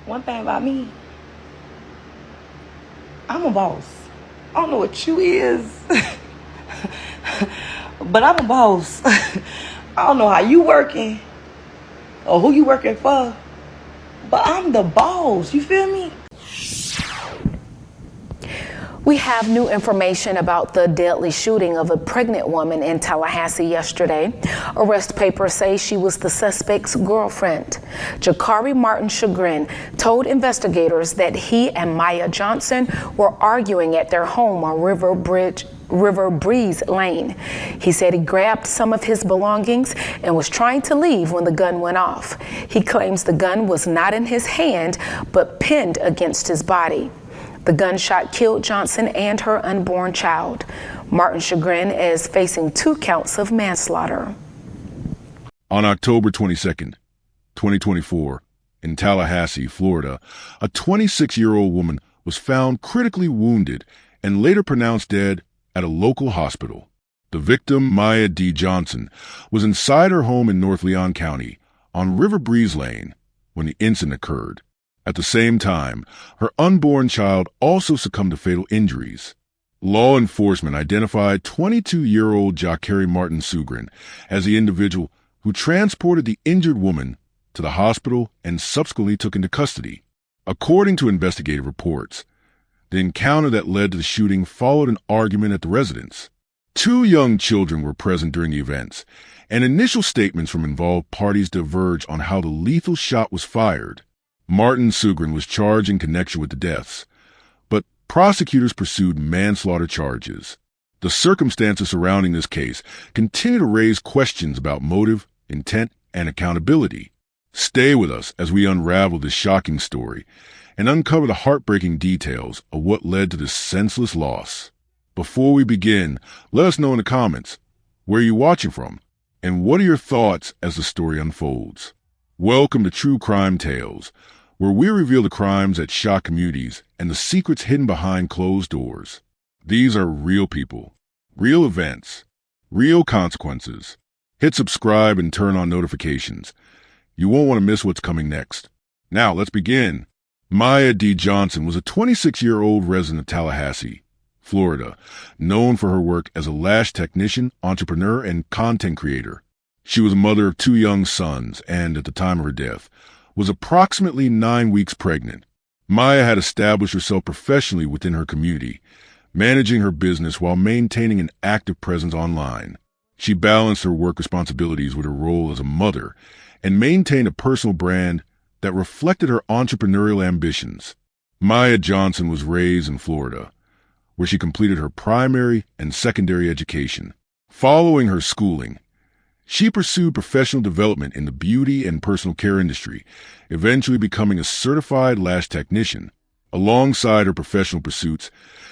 One thing about me, I'm a boss. I don't know what you is, but I'm a boss. I don't know how you working or who you working for, but I'm the boss. You feel me? We have new information about the deadly shooting of a pregnant woman in Tallahassee yesterday. Arrest papers say she was the suspect's girlfriend. Jakari Martin Chagrin told investigators that he and Mya Johnson were arguing at their home on River Breeze Lane. He said he grabbed some of his belongings and was trying to leave when the gun went off. He claims the gun was not in his hand, but pinned against his body. The gunshot killed Johnson and her unborn child. Martin Chagrin is facing 2 counts of manslaughter. On October 22nd, 2024, in Tallahassee, Florida, a 26-year-old woman was found critically wounded and later pronounced dead at a local hospital. The victim, Mya D. Johnson, was inside her home in North Leon County on River Breeze Lane when the incident occurred. At the same time, her unborn child also succumbed to fatal injuries. Law enforcement identified 22-year-old Jakari Martin Chagrin as the individual who transported the injured woman to the hospital and subsequently took into custody. According to investigative reports, the encounter that led to the shooting followed an argument at the residence. 2 young children were present during the events, and initial statements from involved parties diverged on how the lethal shot was fired. Martin Chagrin was charged in connection with the deaths, but prosecutors pursued manslaughter charges. The circumstances surrounding this case continue to raise questions about motive, intent, and accountability. Stay with us as we unravel this shocking story and uncover the heartbreaking details of what led to this senseless loss. Before we begin, let us know in the comments, where are you watching from, and what are your thoughts as the story unfolds? Welcome to True Crime Tales, where we reveal the crimes that shock communities and the secrets hidden behind closed doors. These are real people, real events, real consequences. Hit subscribe and turn on notifications. You won't want to miss what's coming next. Now, let's begin. Mya D. Johnson was a 26-year-old resident of Tallahassee, Florida, known for her work as a lash technician, entrepreneur, and content creator. She was a mother of 2 young sons and, at the time of her death, was approximately 9 weeks pregnant. Mya had established herself professionally within her community, managing her business while maintaining an active presence online. She balanced her work responsibilities with her role as a mother and maintained a personal brand that reflected her entrepreneurial ambitions. Mya Johnson was raised in Florida, where she completed her primary and secondary education. Following her schooling, she pursued professional development in the beauty and personal care industry, eventually becoming a certified lash technician. Alongside her professional pursuits,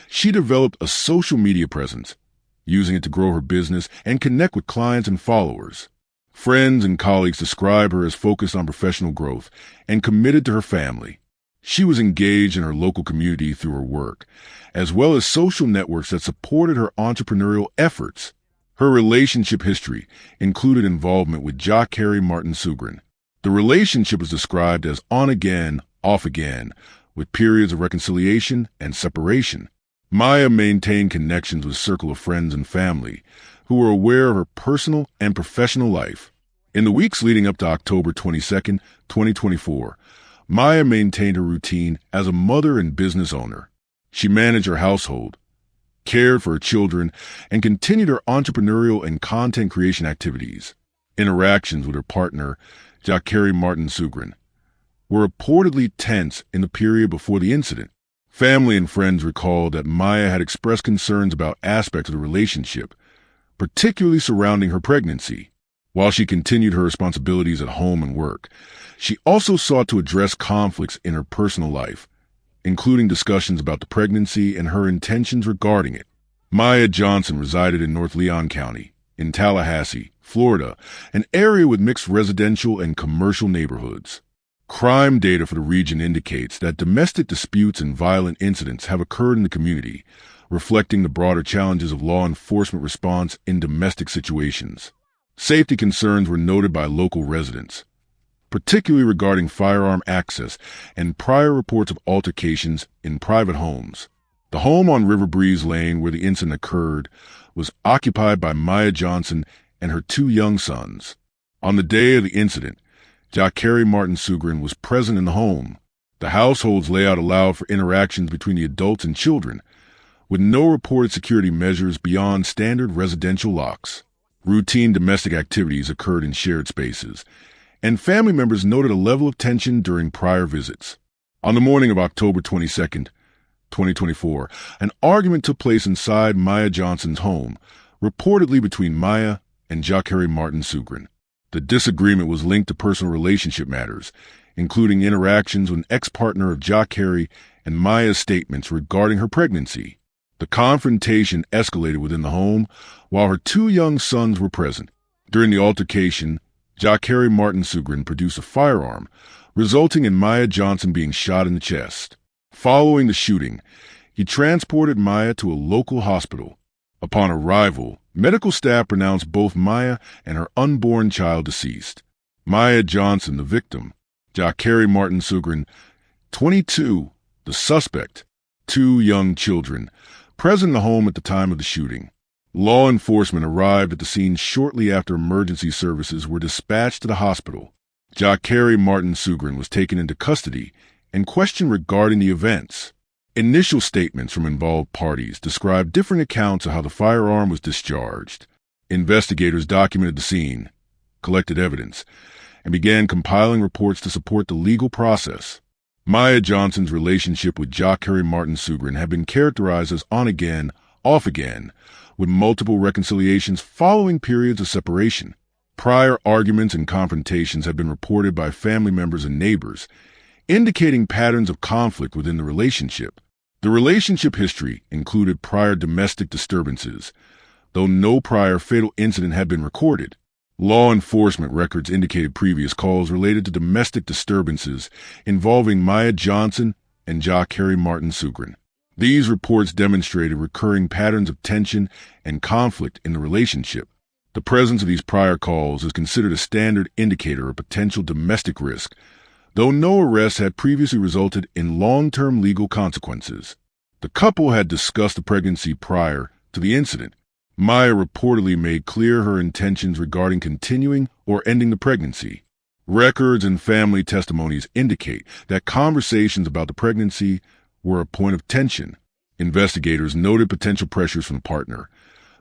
she developed a social media presence, using it to grow her business and connect with clients and followers. Friends and colleagues describe her as focused on professional growth and committed to her family. She was engaged in her local community through her work, as well as social networks that supported her entrepreneurial efforts. Her relationship history included involvement with Jakari Martin Chagrin. The relationship is described as on again, off again, with periods of reconciliation and separation. Mya maintained connections with a circle of friends and family who were aware of her personal and professional life. In the weeks leading up to October 22nd, 2024, Mya maintained her routine as a mother and business owner. She managed her household, cared for her children, and continued her entrepreneurial and content creation activities. Interactions with her partner, Jakari Martin Chagrin, were reportedly tense in the period before the incident. Family and friends recalled that Mya had expressed concerns about aspects of the relationship, particularly surrounding her pregnancy. While she continued her responsibilities at home and work, she also sought to address conflicts in her personal life, including discussions about the pregnancy and her intentions regarding it. Mya Johnson resided in North Leon County, in Tallahassee, Florida, an area with mixed residential and commercial neighborhoods. Crime data for the region indicates that domestic disputes and violent incidents have occurred in the community, reflecting the broader challenges of law enforcement response in domestic situations. Safety concerns were noted by local residents, particularly regarding firearm access and prior reports of altercations in private homes. The home on River Breeze Lane where the incident occurred was occupied by Mya Johnson and her 2 young sons. On the day of the incident, Jacare Martin Sugren was present in the home. The household's layout allowed for interactions between the adults and children, with no reported security measures beyond standard residential locks. Routine domestic activities occurred in shared spaces, and family members noted a level of tension during prior visits. On the morning of October 22nd, 2024, an argument took place inside Mya Johnson's home, reportedly between Mya and Jacare Martin Sugren. The disagreement was linked to personal relationship matters, including interactions with an ex-partner of Jacare and Mya's statements regarding her pregnancy. The confrontation escalated within the home while her 2 young sons were present. During the altercation, Jacare Martin Sugren produced a firearm, resulting in Mya Johnson being shot in the chest. Following the shooting, he transported Mya to a local hospital. Upon arrival, medical staff pronounced both Mya and her unborn child deceased. Mya Johnson, the victim, Jacare Martin Sugren, 22, the suspect, 2 young children, present in the home at the time of the shooting. Law enforcement arrived at the scene shortly after emergency services were dispatched to the hospital. Jacare Martin Sugren was taken into custody and questioned regarding the events. Initial statements from involved parties described different accounts of how the firearm was discharged. Investigators documented the scene, collected evidence, and began compiling reports to support the legal process. Mya Johnson's relationship with Jacare Martin Sugren had been characterized as on-again, off-again, with multiple reconciliations following periods of separation. Prior arguments and confrontations had been reported by family members and neighbors, indicating patterns of conflict within the relationship. The relationship history included prior domestic disturbances, though no prior fatal incident had been recorded. Law enforcement records indicated previous calls related to domestic disturbances involving Mya Johnson and Jacare Martin Sugren. These reports demonstrated recurring patterns of tension and conflict in the relationship. The presence of these prior calls is considered a standard indicator of potential domestic risk, though no arrests had previously resulted in long-term legal consequences. The couple had discussed the pregnancy prior to the incident. Mya reportedly made clear her intentions regarding continuing or ending the pregnancy. Records and family testimonies indicate that conversations about the pregnancy were a point of tension. Investigators noted potential pressures from the partner,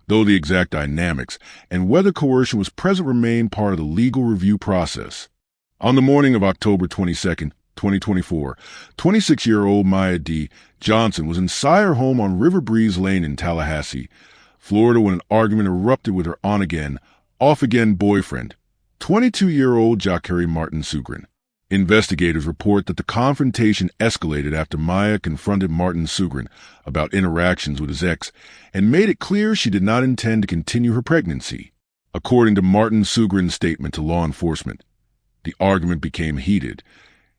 though the exact dynamics and whether coercion was present remained part of the legal review process. On the morning of October 22nd, 2024, 26-year-old Mya D. Johnson was inside her home on River Breeze Lane in Tallahassee, Florida, when an argument erupted with her on-again, off-again boyfriend, 22-year-old Jacare Martin Sugren. Investigators report that the confrontation escalated after Mya confronted Martin Sugren about interactions with his ex and made it clear she did not intend to continue her pregnancy. According to Martin Sugren's statement to law enforcement, the argument became heated,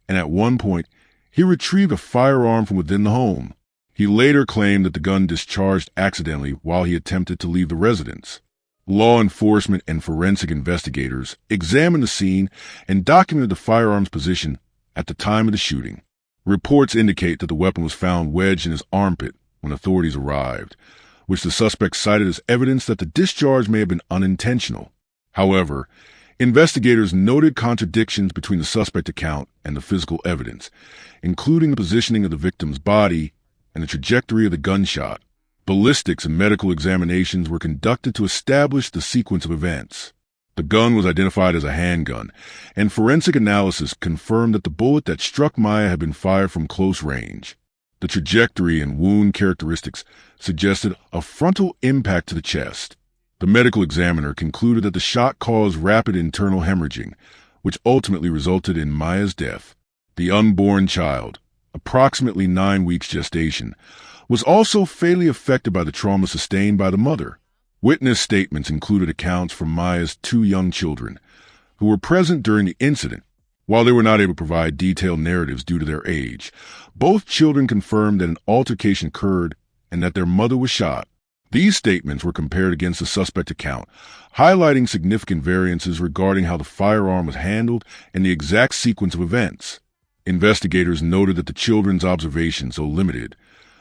and at one point, he retrieved a firearm from within the home. He later claimed that the gun discharged accidentally while he attempted to leave the residence. Law enforcement and forensic investigators examined the scene and documented the firearm's position at the time of the shooting. Reports indicate that the weapon was found wedged in his armpit when authorities arrived, which the suspect cited as evidence that the discharge may have been unintentional. However, investigators noted contradictions between the suspect account and the physical evidence, including the positioning of the victim's body and the trajectory of the gunshot. Ballistics and medical examinations were conducted to establish the sequence of events. The gun was identified as a handgun, and forensic analysis confirmed that the bullet that struck Mya had been fired from close range. The trajectory and wound characteristics suggested a frontal impact to the chest. The medical examiner concluded that the shot caused rapid internal hemorrhaging, which ultimately resulted in Mya's death. The unborn child, approximately 9 weeks gestation, was also fatally affected by the trauma sustained by the mother. Witness statements included accounts from Mya's 2 young children, who were present during the incident. While they were not able to provide detailed narratives due to their age, both children confirmed that an altercation occurred and that their mother was shot. These statements were compared against the suspect account, highlighting significant variances regarding how the firearm was handled and the exact sequence of events. Investigators noted that the children's observations, though limited,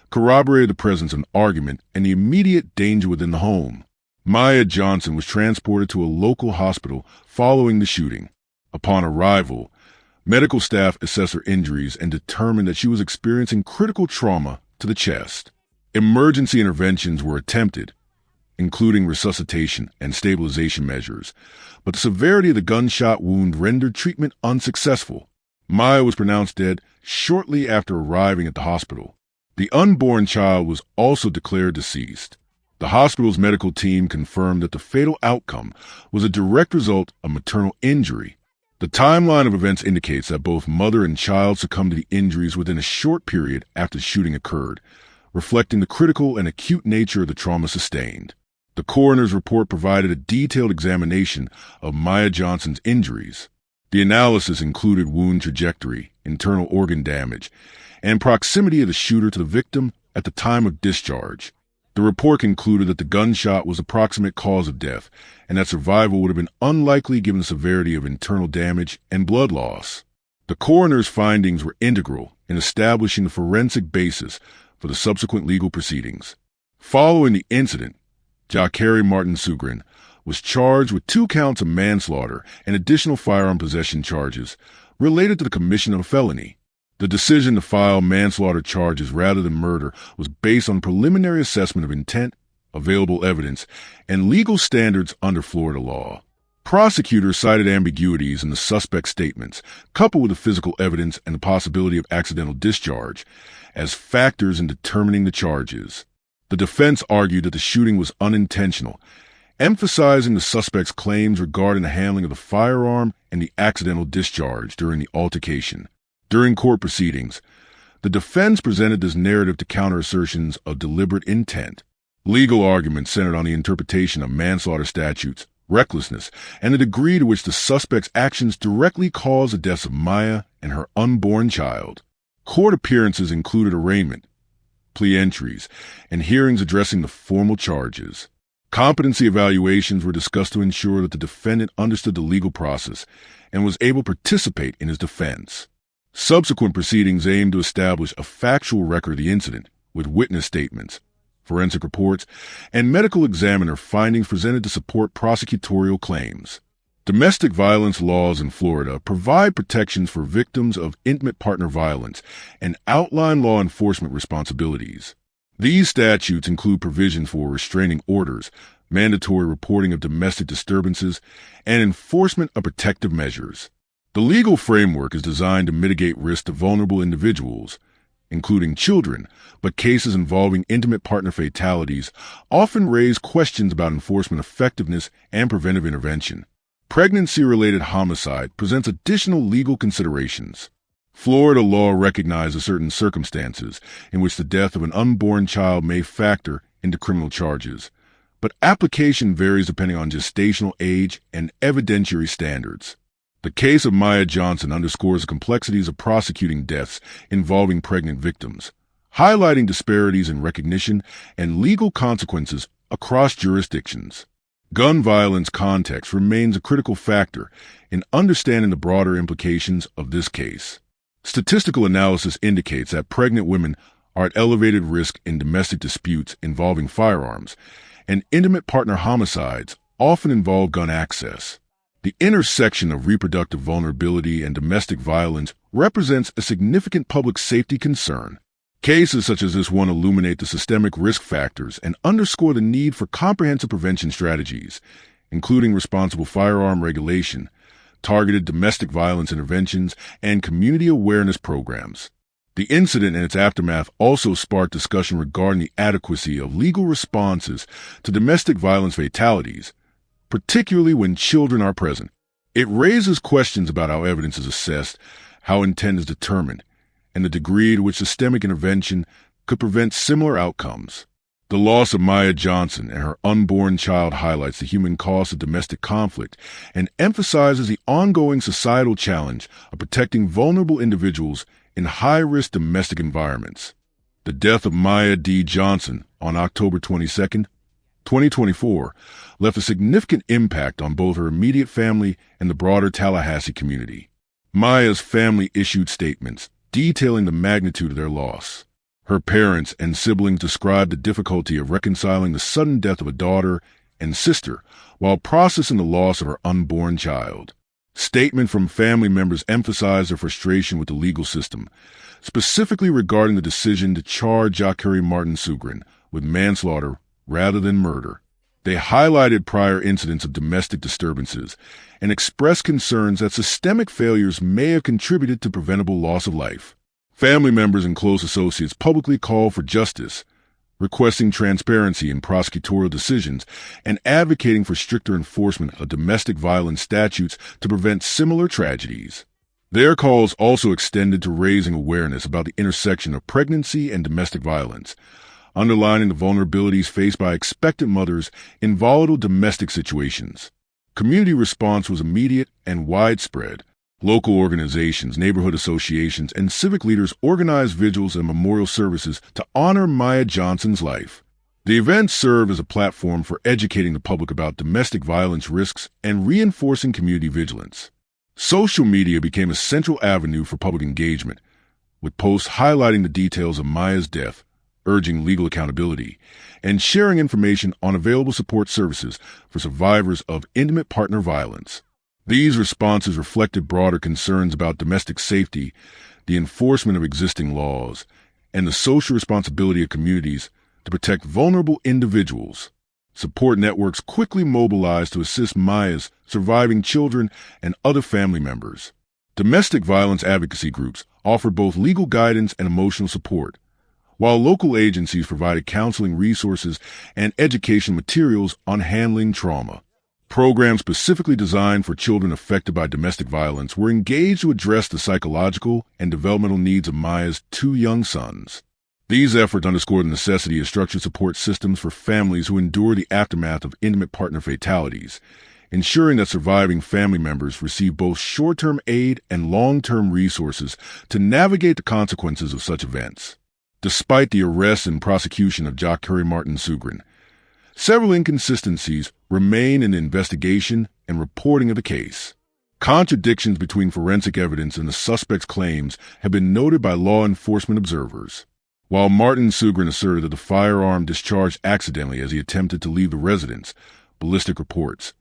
corroborated the presence of an argument and the immediate danger within the home. Mya Johnson was transported to a local hospital following the shooting. Upon arrival, medical staff assessed her injuries and determined that she was experiencing critical trauma to the chest. Emergency interventions were attempted, including resuscitation and stabilization measures, but the severity of the gunshot wound rendered treatment unsuccessful. Mya was pronounced dead shortly after arriving at the hospital. The unborn child was also declared deceased. The hospital's medical team confirmed that the fatal outcome was a direct result of maternal injury. The timeline of events indicates that both mother and child succumbed to the injuries within a short period after the shooting occurred, reflecting the critical and acute nature of the trauma sustained. The coroner's report provided a detailed examination of Mya Johnson's injuries. The analysis included wound trajectory, internal organ damage, and proximity of the shooter to the victim at the time of discharge. The report concluded that the gunshot was the proximate cause of death and that survival would have been unlikely given the severity of internal damage and blood loss. The coroner's findings were integral in establishing the forensic basis for the subsequent legal proceedings. Following the incident, Jacare Martin Sugrin was charged with 2 counts of manslaughter and additional firearm possession charges related to the commission of a felony. The decision to file manslaughter charges rather than murder was based on preliminary assessment of intent, available evidence, and legal standards under Florida law. Prosecutors cited ambiguities in the suspect's statements, coupled with the physical evidence and the possibility of accidental discharge, as factors in determining the charges. The defense argued that the shooting was unintentional, emphasizing the suspect's claims regarding the handling of the firearm and the accidental discharge during the altercation. During court proceedings, the defense presented this narrative to counter assertions of deliberate intent. Legal arguments centered on the interpretation of manslaughter statutes, recklessness, and the degree to which the suspect's actions directly caused the deaths of Mya and her unborn child. Court appearances included arraignment, plea entries, and hearings addressing the formal charges. Competency evaluations were discussed to ensure that the defendant understood the legal process and was able to participate in his defense. Subsequent proceedings aimed to establish a factual record of the incident, with witness statements, forensic reports, and medical examiner findings presented to support prosecutorial claims. Domestic violence laws in Florida provide protections for victims of intimate partner violence and outline law enforcement responsibilities. These statutes include provisions for restraining orders, mandatory reporting of domestic disturbances, and enforcement of protective measures. The legal framework is designed to mitigate risk to vulnerable individuals, including children, but cases involving intimate partner fatalities often raise questions about enforcement effectiveness and preventive intervention. Pregnancy-related homicide presents additional legal considerations. Florida law recognizes certain circumstances in which the death of an unborn child may factor into criminal charges, but application varies depending on gestational age and evidentiary standards. The case of Mya Johnson underscores the complexities of prosecuting deaths involving pregnant victims, highlighting disparities in recognition and legal consequences across jurisdictions. Gun violence context remains a critical factor in understanding the broader implications of this case. Statistical analysis indicates that pregnant women are at elevated risk in domestic disputes involving firearms, and intimate partner homicides often involve gun access. The intersection of reproductive vulnerability and domestic violence represents a significant public safety concern. Cases such as this one illuminate the systemic risk factors and underscore the need for comprehensive prevention strategies, including responsible firearm regulation, targeted domestic violence interventions, and community awareness programs. The incident and its aftermath also sparked discussion regarding the adequacy of legal responses to domestic violence fatalities, particularly when children are present. It raises questions about how evidence is assessed, how intent is determined, and the degree to which systemic intervention could prevent similar outcomes. The loss of Mya Johnson and her unborn child highlights the human cost of domestic conflict and emphasizes the ongoing societal challenge of protecting vulnerable individuals in high-risk domestic environments. The death of Mya D. Johnson on October 22nd 2024, left a significant impact on both her immediate family and the broader Tallahassee community. Mya's family issued statements detailing the magnitude of their loss. Her parents and siblings described the difficulty of reconciling the sudden death of a daughter and sister while processing the loss of her unborn child. Statements from family members emphasized their frustration with the legal system, specifically regarding the decision to charge Jacare Martin Sugren with manslaughter rather than murder. They highlighted prior incidents of domestic disturbances and expressed concerns that systemic failures may have contributed to preventable loss of life. Family members and close associates publicly called for justice, requesting transparency in prosecutorial decisions and advocating for stricter enforcement of domestic violence statutes to prevent similar tragedies. Their calls also extended to raising awareness about the intersection of pregnancy and domestic violence, underlining the vulnerabilities faced by expectant mothers in volatile domestic situations. Community response was immediate and widespread. Local organizations, neighborhood associations, and civic leaders organized vigils and memorial services to honor Mya Johnson's life. The events serve as a platform for educating the public about domestic violence risks and reinforcing community vigilance. Social media became a central avenue for public engagement, with posts highlighting the details of Mya's death, urging legal accountability, and sharing information on available support services for survivors of intimate partner violence. These responses reflected broader concerns about domestic safety, the enforcement of existing laws, and the social responsibility of communities to protect vulnerable individuals. Support networks quickly mobilized to assist Mya's surviving children and other family members. Domestic violence advocacy groups offered both legal guidance and emotional support, while local agencies provided counseling resources and education materials on handling trauma. Programs specifically designed for children affected by domestic violence were engaged to address the psychological and developmental needs of Mya's two young sons. These efforts underscore the necessity of structured support systems for families who endure the aftermath of intimate partner fatalities, ensuring that surviving family members receive both short-term aid and long-term resources to navigate the consequences of such events. Despite the arrest and prosecution of Jacare Martin Sugren, several inconsistencies remain in the investigation and reporting of the case. Contradictions between forensic evidence and the suspect's claims have been noted by law enforcement observers. While Martin Sugren asserted that the firearm discharged accidentally as he attempted to leave the residence, ballistic reports,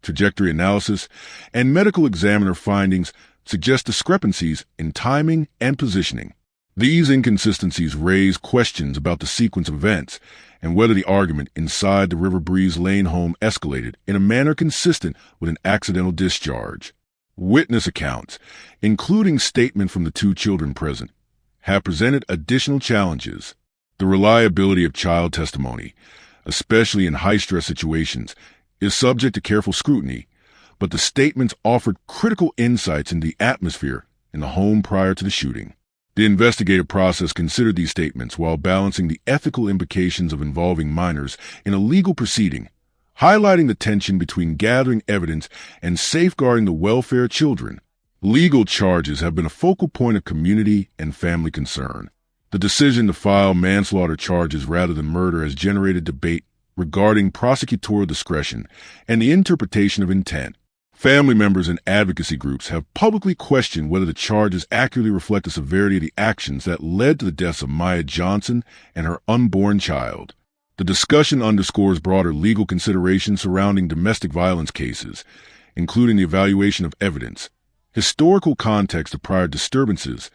trajectory analysis, and medical examiner findings suggest discrepancies in timing and positioning. These inconsistencies raise questions about the sequence of events and whether the argument inside the River Breeze Lane home escalated in a manner consistent with an accidental discharge. Witness accounts, including statements from the two children present, have presented additional challenges. The reliability of child testimony, especially in high-stress situations, is subject to careful scrutiny, but the statements offered critical insights into the atmosphere in the home prior to the shooting. The investigative process considered these statements while balancing the ethical implications of involving minors in a legal proceeding, highlighting the tension between gathering evidence and safeguarding the welfare of children. Legal charges have been a focal point of community and family concern. The decision to file manslaughter charges rather than murder has generated debate regarding prosecutorial discretion and the interpretation of intent. Family members and advocacy groups have publicly questioned whether the charges accurately reflect the severity of the actions that led to the deaths of Mya Johnson and her unborn child. The discussion underscores broader legal considerations surrounding domestic violence cases, including the evaluation of evidence, historical context of prior disturbances,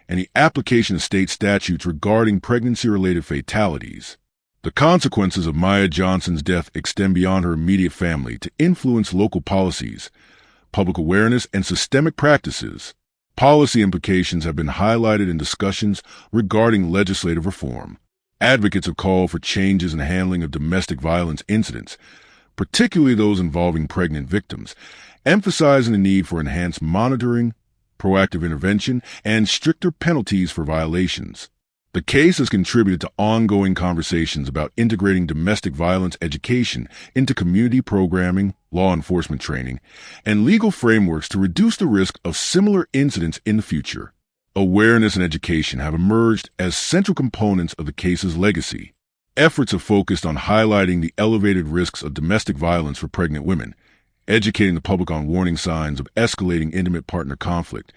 and the application of state statutes regarding pregnancy-related fatalities. The consequences of Mya Johnson's death extend beyond her immediate family to influence local policies, public awareness, and systemic practices. Policy implications have been highlighted in discussions regarding legislative reform. Advocates have called for changes in the handling of domestic violence incidents, particularly those involving pregnant victims, emphasizing the need for enhanced monitoring, proactive intervention, and stricter penalties for violations. The case has contributed to ongoing conversations about integrating domestic violence education into community programming, law enforcement training, and legal frameworks to reduce the risk of similar incidents in the future. Awareness and education have emerged as central components of the case's legacy. Efforts have focused on highlighting the elevated risks of domestic violence for pregnant women, educating the public on warning signs of escalating intimate partner conflict,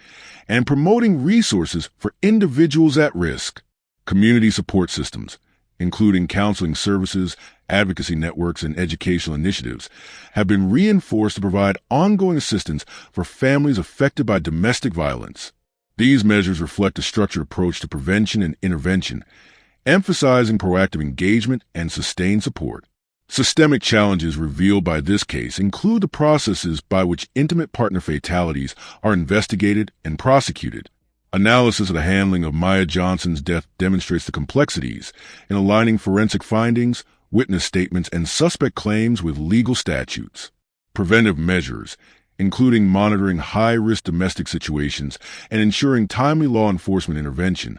and promoting resources for individuals at risk. Community support systems, including counseling services, advocacy networks, and educational initiatives, have been reinforced to provide ongoing assistance for families affected by domestic violence. These measures reflect a structured approach to prevention and intervention, emphasizing proactive engagement and sustained support. Systemic challenges revealed by this case include the processes by which intimate partner fatalities are investigated and prosecuted. Analysis of the handling of Mya Johnson's death demonstrates the complexities in aligning forensic findings, witness statements, and suspect claims with legal statutes. Preventive measures, including monitoring high-risk domestic situations and ensuring timely law enforcement intervention,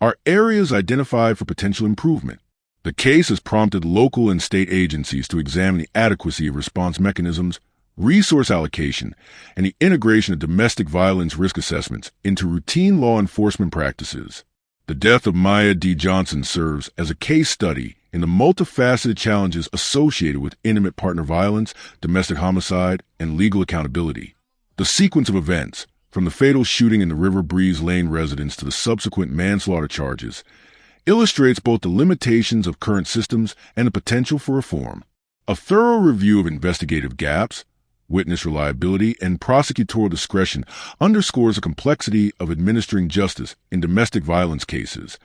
are areas identified for potential improvement. The case has prompted local and state agencies to examine the adequacy of response mechanisms, resource allocation, and the integration of domestic violence risk assessments into routine law enforcement practices. The death of Mya D. Johnson serves as a case study in the multifaceted challenges associated with intimate partner violence, domestic homicide, and legal accountability. The sequence of events, from the fatal shooting in the River Breeze Lane residence to the subsequent manslaughter charges, illustrates both the limitations of current systems and the potential for reform. A thorough review of investigative gaps, witness reliability, and prosecutorial discretion underscores the complexity of administering justice in domestic violence cases,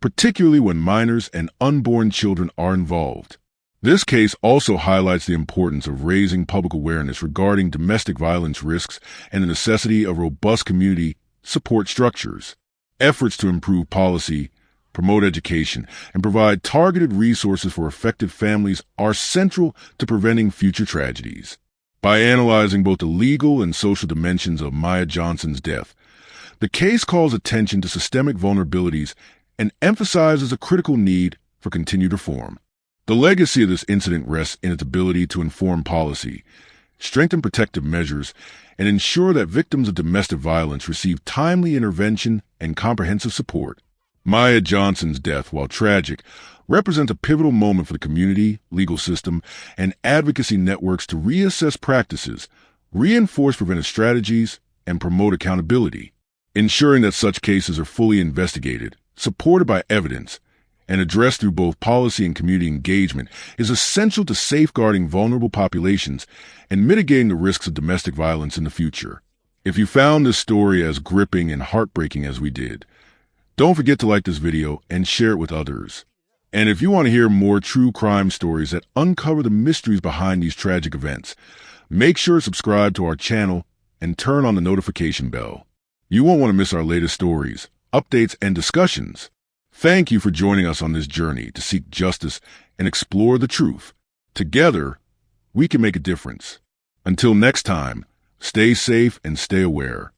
particularly when minors and unborn children are involved. This case also highlights the importance of raising public awareness regarding domestic violence risks and the necessity of robust community support structures. Efforts to improve policy, promote education, and provide targeted resources for affected families are central to preventing future tragedies. By analyzing both the legal and social dimensions of Mya Johnson's death, the case calls attention to systemic vulnerabilities and emphasizes a critical need for continued reform. The legacy of this incident rests in its ability to inform policy, strengthen protective measures, and ensure that victims of domestic violence receive timely intervention and comprehensive support. Mya Johnson's death, while tragic, represents a pivotal moment for the community, legal system, and advocacy networks to reassess practices, reinforce preventive strategies, and promote accountability. Ensuring that such cases are fully investigated, supported by evidence, and addressed through both policy and community engagement is essential to safeguarding vulnerable populations and mitigating the risks of domestic violence in the future. If you found this story as gripping and heartbreaking as we did, don't forget to like this video and share it with others. And if you want to hear more true crime stories that uncover the mysteries behind these tragic events, make sure to subscribe to our channel and turn on the notification bell. You won't want to miss our latest stories, updates, and discussions. Thank you for joining us on this journey to seek justice and explore the truth. Together, we can make a difference. Until next time, stay safe and stay aware.